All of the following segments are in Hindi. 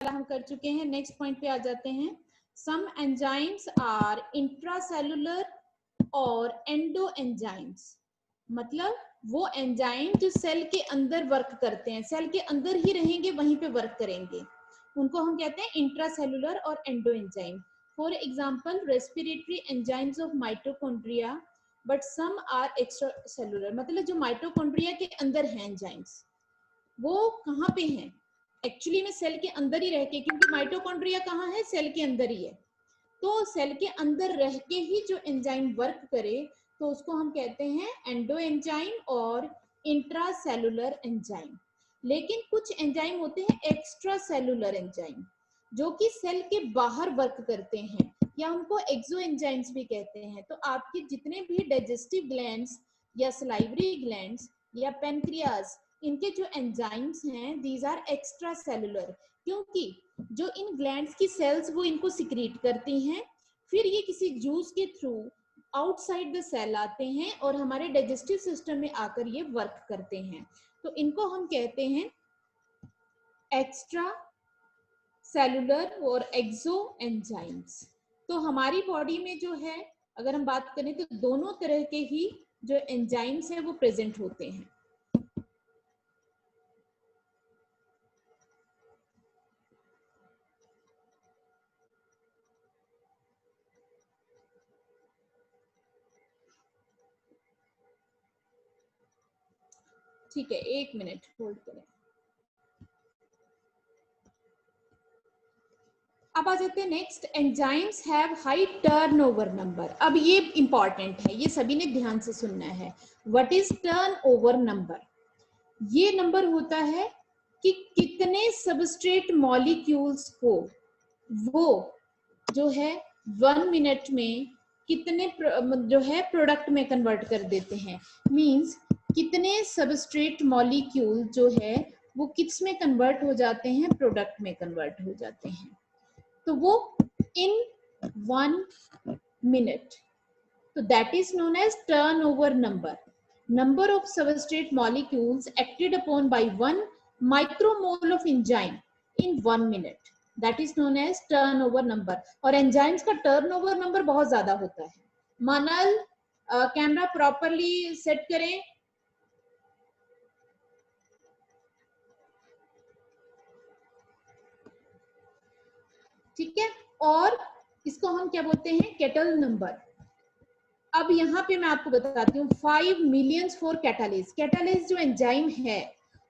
वाला हम कर चुके हैं। नेक्स्ट पॉइंट पे आ जाते हैं। सम एंजाइम्स आर इंट्रासेलुलर और एंडो एंजाइम्स, मतलब वो एंजाइम जो सेल के अंदर वर्क करते हैं, सेल के अंदर ही रहेंगे, वहीं पे वर्क करेंगे, उनको हम कहते हैं इंट्रासेलुलर और endoenzyme. For example respiratory enzymes of mitochondria, but some are extracellular, मतलब जो माइटोकॉन्ड्रिया के अंदर हैं एंजाइम्स, वो कहाँ पे हैं, एक्चुअली में सेल के अंदर ही रह के, क्योंकि माइटोकॉन्ड्रिया कहाँ है, सेल के अंदर ही है, तो सेल के अंदर रह के ही जो एंजाइम वर्क करे तो उसको हम कहते हैं एंडो एंजाइम और इंट्रासेलुलर एंजाइम। लेकिन कुछ एंजाइम होते हैं एक्स्ट्रा सेलुलर एंजाइम, जो कि सेल के बाहर वर्क करते हैं, या उनको एक्सो एंजाइम्स भी कहते हैं। तो आपके जितने भी डाइजेस्टिव ग्लैंड्स या सलाइवरी ग्लैंड्स या पेनक्रियाज, इनके जो एंजाइम्स हैं दीज आर एक्स्ट्रा सेलुलर, क्योंकि जो इन ग्लैंड्स की सेल्स वो इनको सिक्रीट करती हैं, फिर ये किसी जूस के थ्रू आउटसाइड द सेल आते हैं और हमारे डाइजेस्टिव सिस्टम में आकर ये वर्क करते हैं। तो इनको हम कहते हैं एक्स्ट्रा सेलुलर और एक्सो एंजाइम्स। तो हमारी बॉडी में जो है, अगर हम बात करें तो दोनों तरह के ही जो एंजाइम्स हैं वो प्रेजेंट होते हैं। ठीक है, एक मिनट होल्ड करें। अब आ जाते हैं next, enzymes have high turnover number. अब ये इंपॉर्टेंट है, ये सभी ने ध्यान से सुनना है। What is turnover number? ये नंबर होता है कि कितने सबस्ट्रेट मॉलिक्यूल्स को वो जो है 1 मिनट में कितने जो है प्रोडक्ट में कन्वर्ट कर देते हैं। मींस कितने सबस्ट्रेट मॉलिक्यूल जो है वो किस में कन्वर्ट हो जाते हैं, प्रोडक्ट में कन्वर्ट हो जाते हैं। तो वो इन 1 मिनट, तो that is known as turnover number. Number of substrate molecules acted upon by 1 micromole of enzyme in 1 minute, that is known as turnover number। और एंजाइम्स का टर्नओवर नंबर बहुत ज्यादा होता है। मानल कैमरा प्रॉपरली सेट करें। ठीक है, और इसको हम क्या बोलते हैं, केटल नंबर। अब यहाँ पे मैं आपको बताती हूँ 5 मिलियन फॉर कैटालेज। कैटालेज जो एंजाइम है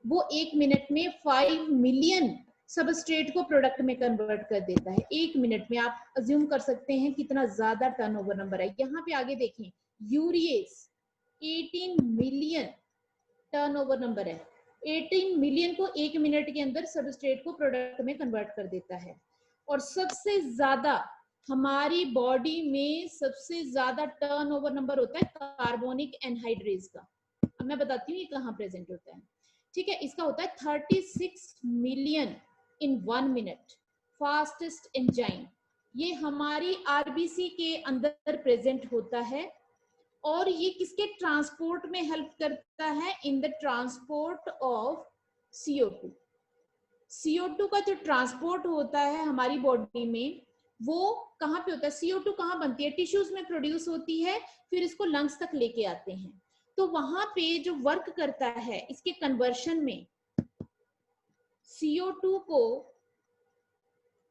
वो 1 मिनट में 5 मिलियन सबस्ट्रेट को प्रोडक्ट में कन्वर्ट कर देता है 1 मिनट में। आप अज्यूम कर सकते हैं कितना ज्यादा टर्नओवर नंबर है। यहाँ पे आगे देखें, यूरिएज 18 मिलियन टर्नओवर नंबर है। 18 मिलियन को 1 मिनट के अंदर सबस्ट्रेट को प्रोडक्ट में कन्वर्ट कर देता है। और सबसे ज्यादा हमारी बॉडी में सबसे ज्यादा टर्नओवर नंबर होता है कार्बोनिक एनहाइड्रेज का। अब मैं बताती हूँ ये कहाँ प्रेजेंट होता है। ठीक है, इसका होता है 36 million in 1 minute, fastest enzyme. ये हमारी आरबीसी के अंदर प्रेजेंट होता है और ये किसके ट्रांसपोर्ट में हेल्प करता है, in the transport of CO2। CO2 का जो ट्रांसपोर्ट होता है हमारी बॉडी में वो कहाँ पे होता है, CO2 कहाँ बनती है, टिश्यूज में प्रोड्यूस होती है, फिर इसको लंग्स तक लेके आते हैं। तो वहां पे जो वर्क करता है इसके कन्वर्शन में, CO2 को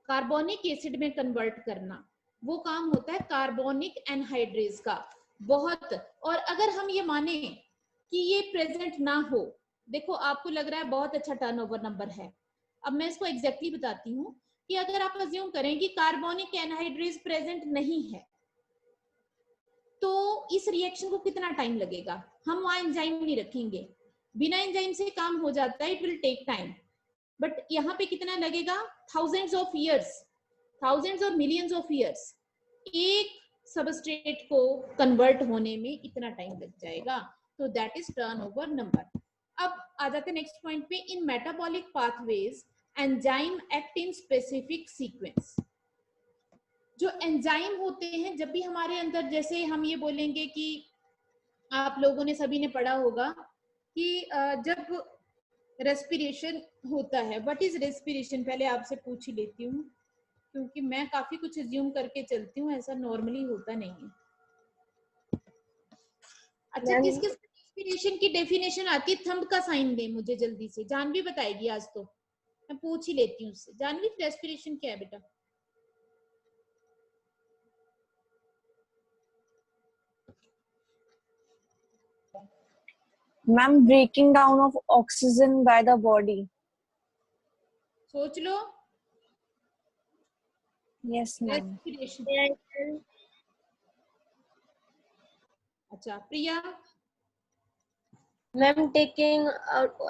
कार्बोनिक एसिड में कन्वर्ट करना, वो काम होता है कार्बोनिक एनहाइड्रेज का बहुत। और अगर हम ये माने कि ये प्रेजेंट ना हो, देखो आपको लग रहा है बहुत अच्छा टर्नओवर नंबर है, अब मैं इसको एग्जैक्टली बताती हूँ कि अगर आप अज्यूम करें कि कार्बोनिक एनहाइड्रेज प्रेजेंट नहीं है तो इस रिएक्शन को कितना टाइम लगेगा। हम वहां एंजाइम नहीं रखेंगे, बिना एंजाइम से काम हो जाता है, it will take time. But यहाँ पे कितना लगेगा, थाउजेंड्स ऑफ ईयर्स, थाउजेंड्स और मिलियंस ऑफ ईयर्स। एक सबस्ट्रेट को कन्वर्ट होने में इतना टाइम लग जाएगा। तो दैट इज टर्नओवर नंबर। अब आ जाते हैं नेक्स्ट पॉइंट पे, in metabolic pathways enzyme act in specific sequence. जो एंजाइम होते हैं जब भी हमारे अंदर, जैसे हम ये बोलेंगे कि आप लोगों ने सभी ने पढ़ा होगा कि जब रेस्पिरेशन होता है। व्हाट इज रेस्पिरेशन, पहले आपसे पूछ ही लेती हूँ, क्योंकि मैं काफी कुछ अज्यूम करके चलती हूँ, ऐसा नॉर्मली होता नहीं है। अच्छा, किस किस रेस्पिरेशन की डेफिनेशन आती है? थंब का साइन दे मुझे जल्दी से। जानवी बताएगी आज, तो मैं पूछ ही लेती हूँ उससे। जानवी, रेस्पिरेशन क्या है बेटा? Ma'am, breaking down of oxygen by the body. सोच लो। Yes ma'am. रेस्पिरेशन। अच्छा प्रिया? Ma'am, taking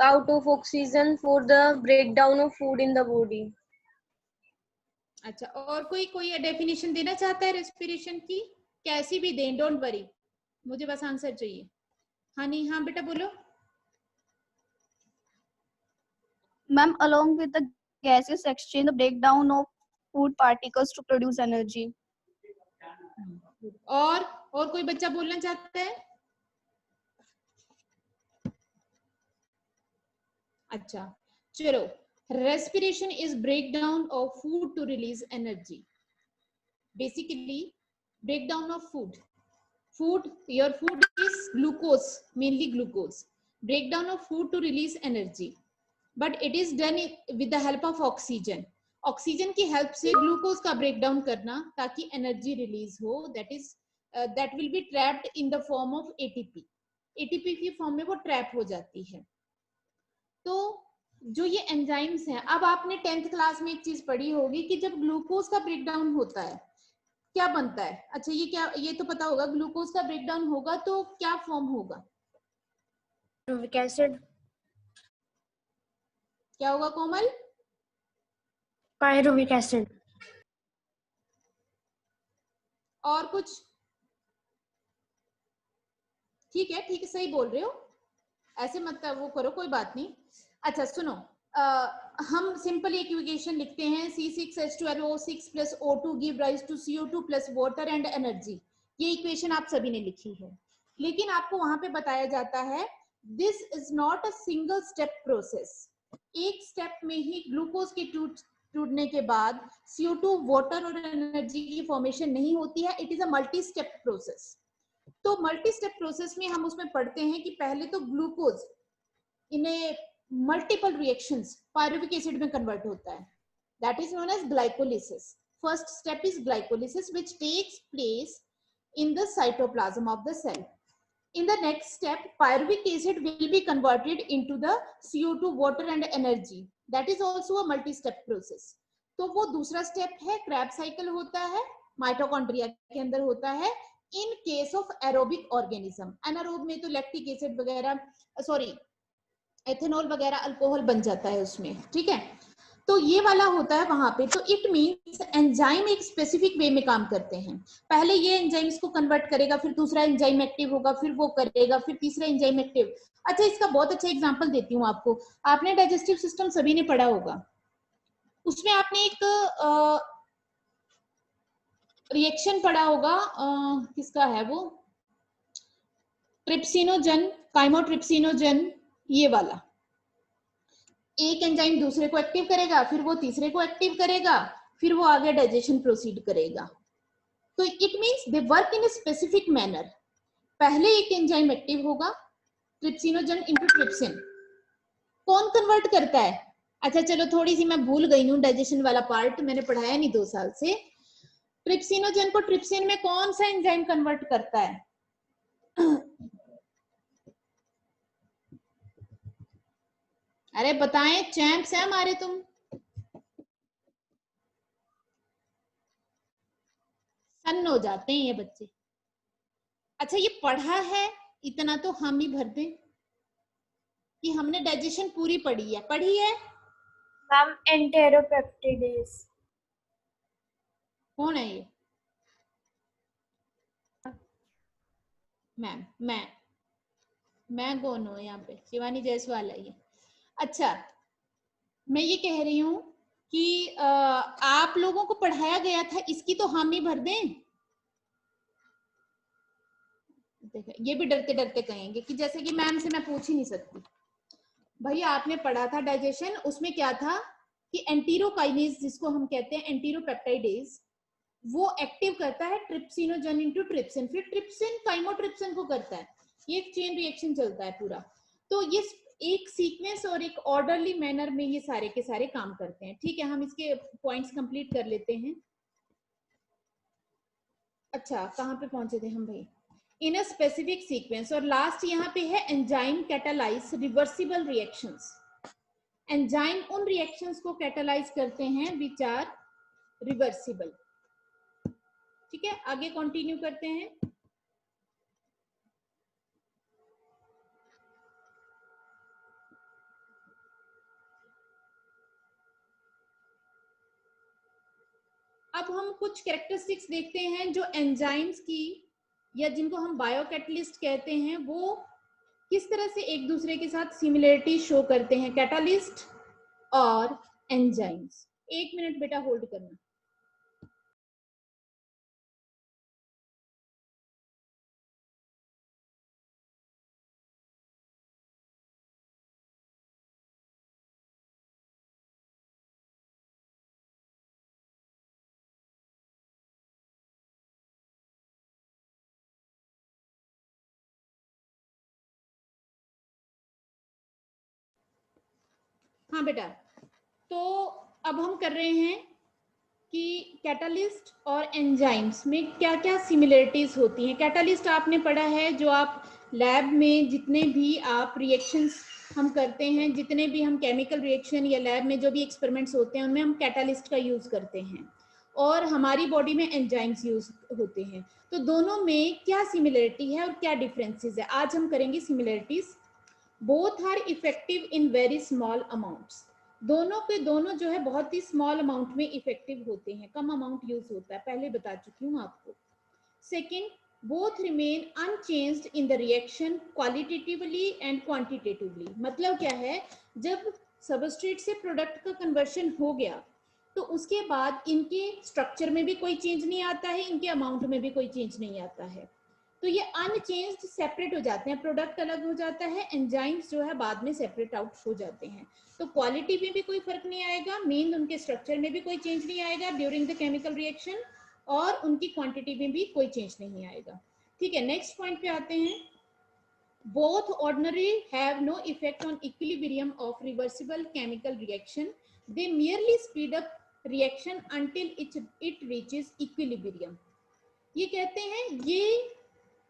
out of oxygen for the breakdown of food in the body. अच्छा, और कोई डेफिनेशन देना चाहता है रेस्पिरेशन की? कैसी भी दें, डोंट वरी, मुझे बस आंसर चाहिए। हाँ नहीं, हाँ बेटा बोलो। Ma'am, along with the gaseous exchange, the breakdown of food particles to produce energy. और कोई बच्चा बोलना चाहता है? अच्छा चलो, respiration is breakdown of food to release energy. Basically breakdown of food, your food is glucose, mainly glucose. Breakdown of food to release energy, but it is done with the help of oxygen. Oxygen की हेल्प से ग्लूकोज का ब्रेकडाउन करना ताकि एनर्जी रिलीज हो, that will be trapped in the form of ATP. ATP की फॉर्म में वो ट्रैप हो जाती है। तो जो ये एंजाइम्स हैं, अब आपने 10th क्लास में एक चीज पढ़ी होगी कि जब ग्लूकोज का ब्रेकडाउन होता है क्या बनता है? अच्छा ये तो पता होगा, ग्लूकोज का ब्रेकडाउन होगा तो क्या फॉर्म होगा? Pyruvic acid. क्या होगा कोमल? Pyruvic acid. और कुछ? ठीक है सही बोल रहे हो, ऐसे मत वो करो, कोई बात नहीं। अच्छा सुनो, हम सिंपल इक्वेशन लिखते हैं, C6H12O6 plus O2 give rise to CO2 plus water and energy। ये इक्वेशन आप सभी ने लिखी है, लेकिन आपको वहां पे बताया जाता है this is not a single step process. एक स्टेप में ही ग्लूकोज के टूटने के बाद CO2, वाटर और एनर्जी की फॉर्मेशन नहीं होती है, it is a multi step process. तो मल्टी स्टेप प्रोसेस में हम उसमें पढ़ते हैं कि पहले तो glucose in a multiple reactions pyruvic acid में कन्वर्ट होता है, that is known as glycolysis. First step is glycolysis which takes place in the cytoplasm of the cell. In the next step, pyruvic acid will be converted into the CO2, water and energy. That is also a multi-step process. तो वो दूसरा स्टेप है, क्रैब साइकिल होता है, माइटोकॉन्ड्रिया के अंदर होता है। In case of aerobic organism, anaerobe में तो लैक्टिक एसिड वगैरह, सॉरी एथेनॉल वगैरह अल्कोहल बन जाता है उसमें, ठीक है। तो ये वाला होता है वहां पे। तो इट मींस एंजाइम एक स्पेसिफिक वे में काम करते हैं। पहले ये एंजाइम्स को कन्वर्ट करेगा, फिर दूसरा एंजाइम एक्टिव होगा, फिर वो करेगा, फिर तीसरा एंजाइम एक्टिव। अच्छा, इसका बहुत अच्छा एग्जांपल देती हूँ आपको। आपने डाइजेस्टिव सिस्टम सभी ने पढ़ा होगा, उसमें आपने एक रिएक्शन पढ़ा होगा, किसका है वो, ट्रिप्सिनोजन, काइमोट्रिप्सिनोजन, ये वाला। एक एंजाइम दूसरे को एक्टिव करेगा, फिर वो तीसरे को एक्टिव करेगा, फिर वो आगे डाइजेशन प्रोसीड करेगा। तो it means they work in a specific manner. पहले एक एंजाइम एक्टिव होगा, ट्रिप्सिनोजन इनटू ट्रिप्सिन। कौन कन्वर्ट करता है? अच्छा चलो, थोड़ी सी मैं भूल गई हूँ डाइजेशन वाला पार्ट, मैंने पढ़ाया नहीं 2 साल से। ट्रिप्सिनोजन को ट्रिप्सिन में कौन सा एंजाइम कन्वर्ट करता है? अरे बताएं, चैंप्स हैं हमारे तुम। सन्न हो जाते हैं ये बच्चे। अच्छा, ये पढ़ा है इतना तो हम ही भर दें कि हमने डाइजेशन पूरी पढ़ी है। Ma'am, enteropeptidase. कौन है ये? मैम, मैं कौन हूँ यहाँ पे? शिवानी जायसवाल है ये। अच्छा, मैं ये कह रही हूँ कि आप लोगों को पढ़ाया गया था, इसकी तो हम ही भर दें। देखो, ये भी डरते डरते कहेंगे कि जैसे कि मैम से मैं पूछ ही नहीं सकती। भाई आपने पढ़ा था डाइजेशन, उसमें क्या था कि एंटीरोकाइनेज जिसको हम कहते हैं एंटीरोपेप्टाइडेज, वो एक्टिव करता है ट्रिप्सिनोजन इनटू ट्रिप्सिन, फिर ट्रिप्सिन काइमोट्रिप्सिन को करता है, ये एक चेन रिएक्शन चलता है पूरा। तो ये एक सीक्वेंस और एक ऑर्डरली मैनर में ये सारे के सारे काम करते हैं। ठीक है, हम इसके पॉइंट्स कंप्लीट कर लेते हैं। अच्छा, कहाँ पे पहुंचे थे हम भाई? इन अ स्पेसिफिक सीक्वेंस, और लास्ट यहाँ पे है enzyme catalyse reversible reactions. Enzyme उन रिएक्शंस को कैटालाइज करते हैं विच आर रिवर्सिबल। ठीक है, आगे कंटिन्यू करते हैं। अब हम कुछ कैरेक्टरिस्टिक्स देखते हैं जो एंजाइम्स की, या जिनको हम बायोकैटलिस्ट कहते हैं, वो किस तरह से एक दूसरे के साथ सिमिलरिटी शो करते हैं, कैटालिस्ट और एंजाइम्स। एक मिनट बेटा होल्ड करना। हाँ बेटा, तो अब हम कर रहे हैं कि कैटालिस्ट और एंजाइम्स में क्या क्या सिमिलरिटीज होती हैं। कैटालिस्ट आपने पढ़ा है, जो आप लैब में जितने भी आप रिएक्शंस हम करते हैं, जितने भी हम केमिकल रिएक्शन या लैब में जो भी एक्सपेरिमेंट्स होते हैं, उनमें हम कैटालिस्ट का यूज करते हैं, और हमारी बॉडी में एंजाइम्स यूज होते हैं। तो दोनों में क्या सिमिलरिटी है और क्या डिफरेंसेस है, आज हम करेंगे similarities. Both are effective in very small amounts, दोनों के दोनों जो है बहुत ही स्मॉल अमाउंट में इफेक्टिव होते हैं, कम अमाउंट यूज होता है, पहले बता चुकी हूँ आपको। Second, both remain unchanged in the reaction qualitatively and quantitatively. मतलब क्या है, जब सबस्ट्रेट से प्रोडक्ट का कन्वर्शन हो गया तो उसके बाद इनके स्ट्रक्चर में भी कोई चेंज नहीं आता है, इनके अमाउंट में भी कोई चेंज नहीं आता है, तो ये अनचेंज्ड सेपरेट हो जाते हैं, प्रोडक्ट अलग हो जाता है, एंजाइम्स जो है बाद में सेपरेट आउट हो जाते हैं। तो क्वालिटी में भी कोई फर्क नहीं आएगा, मेन उनके स्ट्रक्चर में भी कोई चेंज नहीं आएगा ड्यूरिंग द केमिकल रिएक्शन, और उनकी क्वांटिटी में भी कोई चेंज नहीं आएगा। ठीक है, नेक्स्ट पॉइंट पे आते हैं। Both ordinary have no effect on equilibrium of reversible chemical reaction. They merely speed up reaction until it reaches equilibrium. ये कहते हैं ये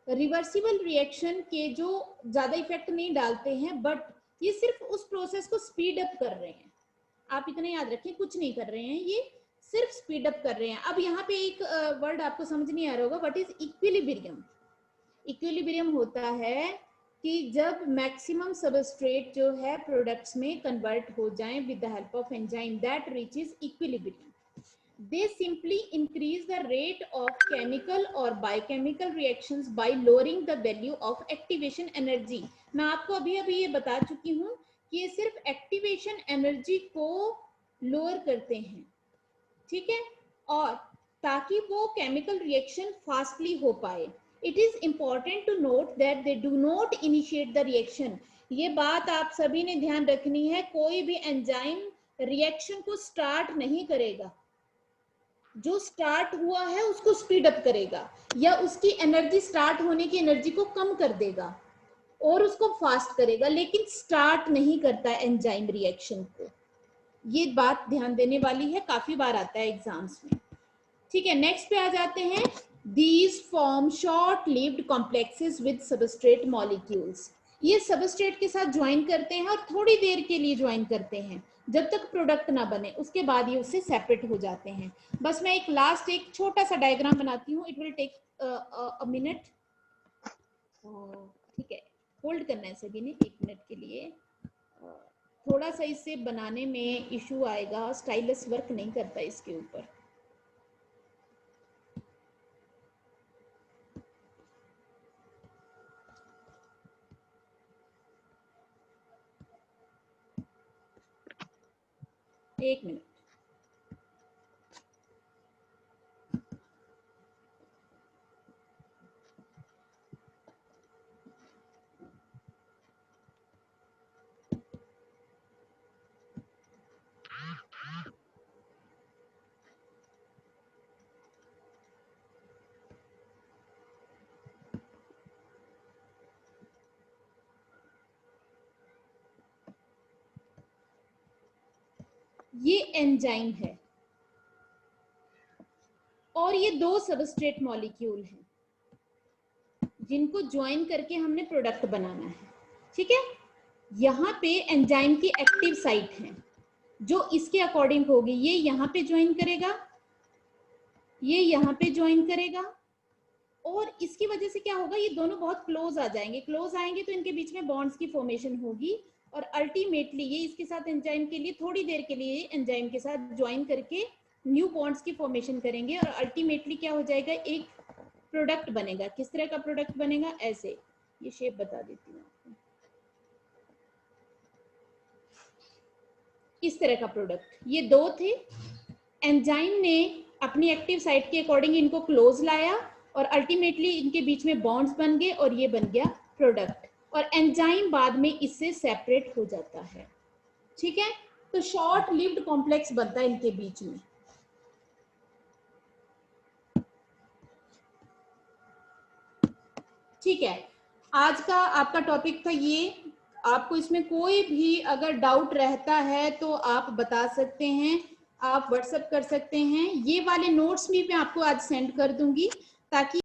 रिवर्सिबल रिएक्शन के जो ज्यादा इफेक्ट नहीं डालते हैं, बट ये सिर्फ उस प्रोसेस को स्पीड अप कर रहे हैं। आप इतना याद रखें, कुछ नहीं कर रहे हैं, ये सिर्फ स्पीड अप कर रहे हैं। अब यहाँ पे एक वर्ड आपको समझ नहीं आ रहा होगा, व्हाट इज इक्विलिब्रियम। इक्विलिब्रियम होता है कि जब मैक्सिमम सबस्ट्रेट जो है प्रोडक्ट्स में कन्वर्ट हो जाएं with the help of enzyme, that reaches equilibrium. They simply increase the rate of chemical or biochemical reactions by lowering the value of activation energy. मैं आपको अभी अभी ये बता चुकी हूँ कि ये सिर्फ एक्टिवेशन एनर्जी को लोअर करते हैं, ठीक है, और ताकि वो केमिकल रिएक्शन फास्टली हो पाए। It is important to note that they do not initiate the reaction. ये बात आप सभी ने ध्यान रखनी है, कोई भी एंजाइम रिएक्शन को स्टार्ट नहीं करेगा, जो स्टार्ट हुआ है उसको स्पीड अप करेगा, या उसकी एनर्जी स्टार्ट होने की एनर्जी को कम कर देगा और उसको फास्ट करेगा, लेकिन स्टार्ट नहीं करता है एंजाइम रिएक्शन को। ये बात ध्यान देने वाली है, काफी बार आता है एग्जाम्स में। ठीक है, नेक्स्ट पे आ जाते हैं। These form short lived complexes with substrate molecules. ये सबस्ट्रेट के साथ ज्वाइन करते हैं और थोड़ी देर के लिए ज्वाइन करते हैं, जब तक प्रोडक्ट ना बने, उसके बाद ये उससे सेपरेट हो जाते हैं। बस मैं एक लास्ट एक छोटा सा डायग्राम बनाती हूँ, it will take a minute. ठीक है, होल्ड करना है सभी ने 1 मिनट के लिए। थोड़ा सा इसे बनाने में इशू आएगा, स्टाइलस वर्क नहीं करता इसके ऊपर। एक मिनट। ये एंजाइम है और ये 2 सबस्ट्रेट मॉलिक्यूल हैं जिनको ज्वाइन करके हमने प्रोडक्ट बनाना है, ठीक है। यहाँ पे एंजाइम की एक्टिव साइट है जो इसके अकॉर्डिंग होगी, ये यहाँ पे ज्वाइन करेगा, ये यहाँ पे ज्वाइन करेगा, और इसकी वजह से क्या होगा, ये दोनों बहुत क्लोज आ जाएंगे। क्लोज आएंगे तो इनके बीच में बॉन्ड्स की फॉर्मेशन होगी और अल्टीमेटली ये इसके साथ एंजाइम के लिए थोड़ी देर के लिए एंजाइम के साथ ज्वाइन करके न्यू बॉन्ड्स की फॉर्मेशन करेंगे और अल्टीमेटली क्या हो जाएगा, एक प्रोडक्ट बनेगा। किस तरह का प्रोडक्ट बनेगा, ऐसे, ये शेप बता देती हूँ आपको, इस तरह का प्रोडक्ट। ये 2 थे, एंजाइम ने अपनी एक्टिव साइट के अकॉर्डिंग इनको क्लोज लाया और अल्टीमेटली इनके बीच में बॉन्ड्स बन गए और ये बन गया प्रोडक्ट, और एंजाइम बाद में इससे सेपरेट हो जाता है, ठीक है। तो शॉर्ट लिव्ड कॉम्प्लेक्स बनता है इनके बीच में। ठीक है, आज का आपका टॉपिक था ये। आपको इसमें कोई भी अगर डाउट रहता है तो आप बता सकते हैं, आप व्हाट्सएप कर सकते हैं। ये वाले नोट्स भी मैं आपको आज सेंड कर दूंगी ताकि